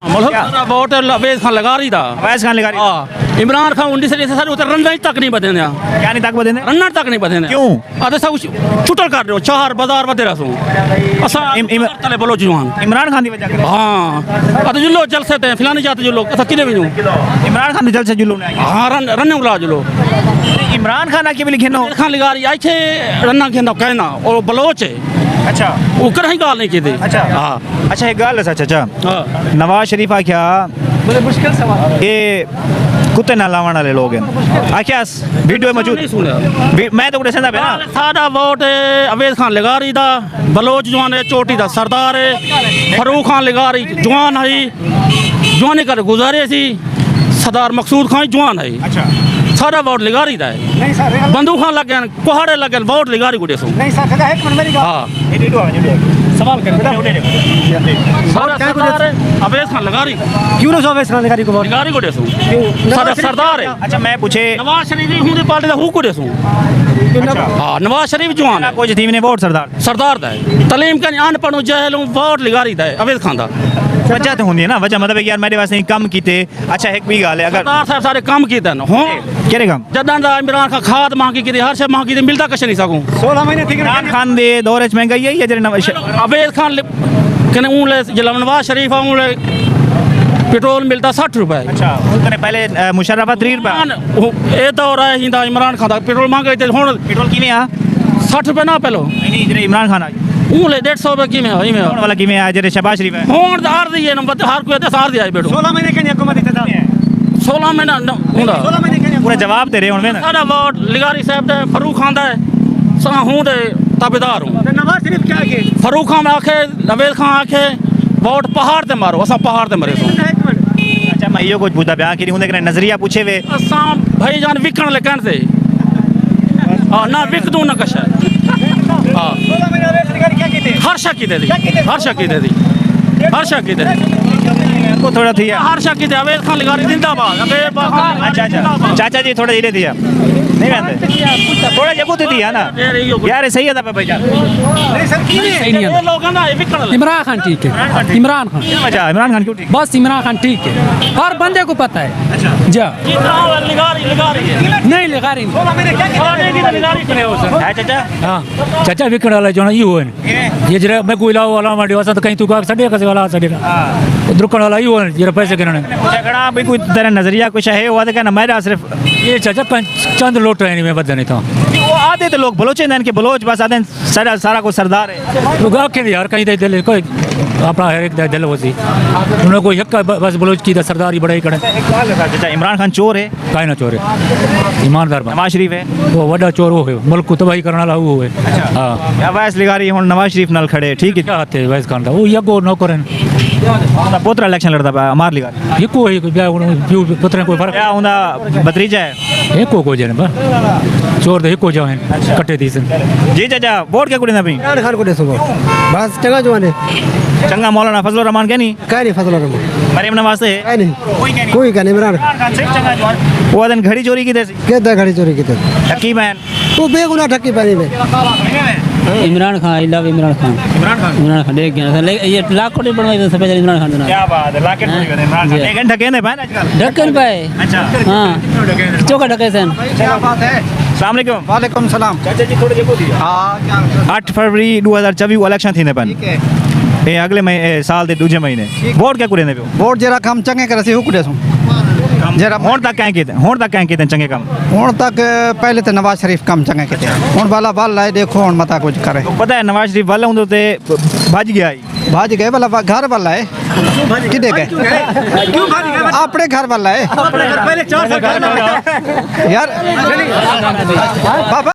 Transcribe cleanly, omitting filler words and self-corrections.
Vote अवैध खान लगा रही था। अवैध खान लगा रही हाँ, इमरान खान 19 से सर उतर रन तक नहीं बदे क्या नहीं तक बदे रन तक नहीं बदे क्यों अरे सब छुटल कर रहे चार बाजार बदे रसो असा तले बोलो जवान इमरान खान की वजह से हाँ अरे जुल्लो जलसे थे फिलानी जाते जुल्लो असा किने भी इमरान खान जल से जुलून है हाँ रन उला जुल्लो इमरान खान के भी खेनो खान लगा रही आई थे रन्ना खेना कहना और बलोच है अच्छा वो कर ही गाल नहीं की थी अच्छा हाँ अच्छा एक गाल है सच अच्छा हाँ नवाज शरीफ आख्या बड़े मुश्किल सवाल ये कुत्ते ना लावण वाले लोग हैं आख्या वीडियो मौजूद नहीं सुना मैं तो दसदा पे ना सादा वोट अवैध खान लगा रही था बलोच जवान है चोटी दा सरदार है फरूक खान लगा रही जवान है जवानी कर गुजारे सी सरदार मकसूद खान जवान है अच्छा सारा वोट लगा रही था नहीं सर बंदूक खान लग गया कुहाड़े लग गए वोट लगा रही गुड़े सो नहीं सर सदा एक मिनट मेरी बात हाँ ये वीडियो सवाल कर सारा सरदार है अवैध खान लगा रही क्यों ना सोवे सरकारी को वोट लगा रही गुड़े सो सारा सरदार है अच्छा मैं पूछे नवाज शरीफ हूं पार्टी दा हु गुड़े सो हाँ नवाज शरीफ जवान है कुछ थी ने वोट सरदार सरदार दा है तलीम का अनपढ़ जहल वोट लगा रही था अवैध खान दा वजह तो होंदी है ना वजह मतलब यार मेरे वास्ते कम कीते अच्छा एक भी गाल है अगर सरदार साहब सारे काम कीते न हो केरे काम जदां दा इमरान खान खाद मांगी की हर शे मांगी मिलता कछ नहीं सकूं 16 महीने थी इमरान खान दे दौर च महंगाई है या जेरे नवाज अवैध खान कने ऊले जला नवाज शरीफ ऊले पेट्रोल मिलता 60 रुपए अच्छा उनने पहले मुशर्रफ 3 रुपए ए दौर है हिंदा इमरान खान दा पेट्रोल मांगे थे हुन पेट्रोल किने आ 60 रुपए ना पहलो नहीं जेरे इमरान खान आ ऊले 150 रुपए की में होई में वाला किमे आ जेरे शहबाज शरीफ है हुन दार दी नंबर हर कोई ते सार दिया बेटो 16 महीने के हुकूमत इत्तेदा 16 महीना हुंदा 16 महीने के पूरा जवाब दे रहे हुन ना सारा वोट लिगारी साहब दे फरूक खान दा सा हूं दे ताबेदार हूं नवाज शरीफ क्या के फरूक खान आखे अवैध खान आखे वोट पहाड़ ते मारो असा पहाड़ ते मरे सो एक मिनट अच्छा मैं यो कुछ पूछदा ब्याह की हुंदे करे नजरिया पूछे वे असा भाई जान विकण ले कहन से हां ना विक दूं ना कश हां 16 महीने अवैध सरकारी क्या कीते हर शक की दे दी हर शक की दे दी हर शक की दे को थोड़ा थी हर शक की दे अवैध खान लिगारी जिंदाबाद अवैध खान अच्छा अच्छा चाचा जी थोड़ा धीरे दिया नहीं जानते थोड़ा जगह दे दिया ना यार सही है भाई जान नहीं सर की ये लोग ना विकण ले इमरान खान ठीक है इमरान खान अच्छा इमरान खान क्यों ठीक बस इमरान खान ठीक है हर बंदे को पता है अच्छा जा जितना लिगारी है नहीं लगा रही 16 महीने क्या कीते खाने की लिगारी करे हो सर है चाचा हाँ चाचा विकण वाला जो ना ये हो ये जरा मैं कोई लाओ वाला मांडी वासा तो कहीं तू का सड़े कसे वाला सड़े दुकान वाला ये हो जरा पैसे गिनने झगड़ा भी कोई तेरा नजरिया कुछ है वो कहना मेरा सिर्फ ये चाचा चंद लोट है नहीं मैं बदल नहीं था वो आते तो लोग बलोच हैं के बलोच बस आते सारा सारा को सरदार है तो गा के यार कहीं दे दिल कोई अपना हर एक दिल होती उन्हें कोई हक बस बलोच की सरदारी बड़ाई करे चाचा इमरान खान चोर है काहे ना चोर है ईमानदार बन नवाज शरीफ है वो बड़ा चोर वो है मुल्क को तबाही करने वाला वो है हाँ या वैस लिगारी हुन नवाज शरीफ नाल खड़े ठीक है क्या हाथ है वैस खान वो यगो नौकर है पोतरा इलेक्शन लड़ता पा अमार लिगारी ये कोई पुत्र कोई फर्क क्या हुंदा भतीजा है एक को जन बा चोर तो एक को जाए कटे दी जी चाचा वोट क्या कुड़ी ना भी इमरान खान को दे सको बस चंगा जवान है चंगा मौलाना फजलुर रहमान क्या नहीं काय नहीं फसला रहो मरियम नवाज से काय नहीं कोई का नहीं इमरान खान सिर्फ चंगा जवान वो दिन घड़ी चोरी की थी के घड़ी चोरी की थे टक्की मैन तू बेगुनाह ठक्की पानी में इमरान खान आई लव इमरान खान इमरान खान देख गया ये लाख कोटी बनवाई तो सफेद इमरान खान क्या बात है लाकेट पूरी करे इमरान खान एक घंटा कहने पाए आजकल ढक्कन पाए अच्छा हाँ चौका ढके सन क्या बात है अस्सलाम वालेकुम वालेकुम सलाम चाचा जी थोड़े जगह दिया हां क्या 8 फरवरी 2024 इलेक्शन थी ने पान ठीक है ये अगले महीने साल दे दूजे महीने वोट क्या कुड़ी ने पियो वोट जरा काम चंगे करे से हुकुड़े सो जरा होण तक कहीं चंगे काम हुन तक पहले तो नवाज शरीफ काम चंगे के हुन वाला बाल लाए देखो हुन मता कुछ करे तो पता है नवाज शरीफ वाले हुंदो ते भज गया ही भाज गए वाला घर वाला है किदे गए क्यों भाज गए अपने घर वाला है पहले 4 साल यार बाबा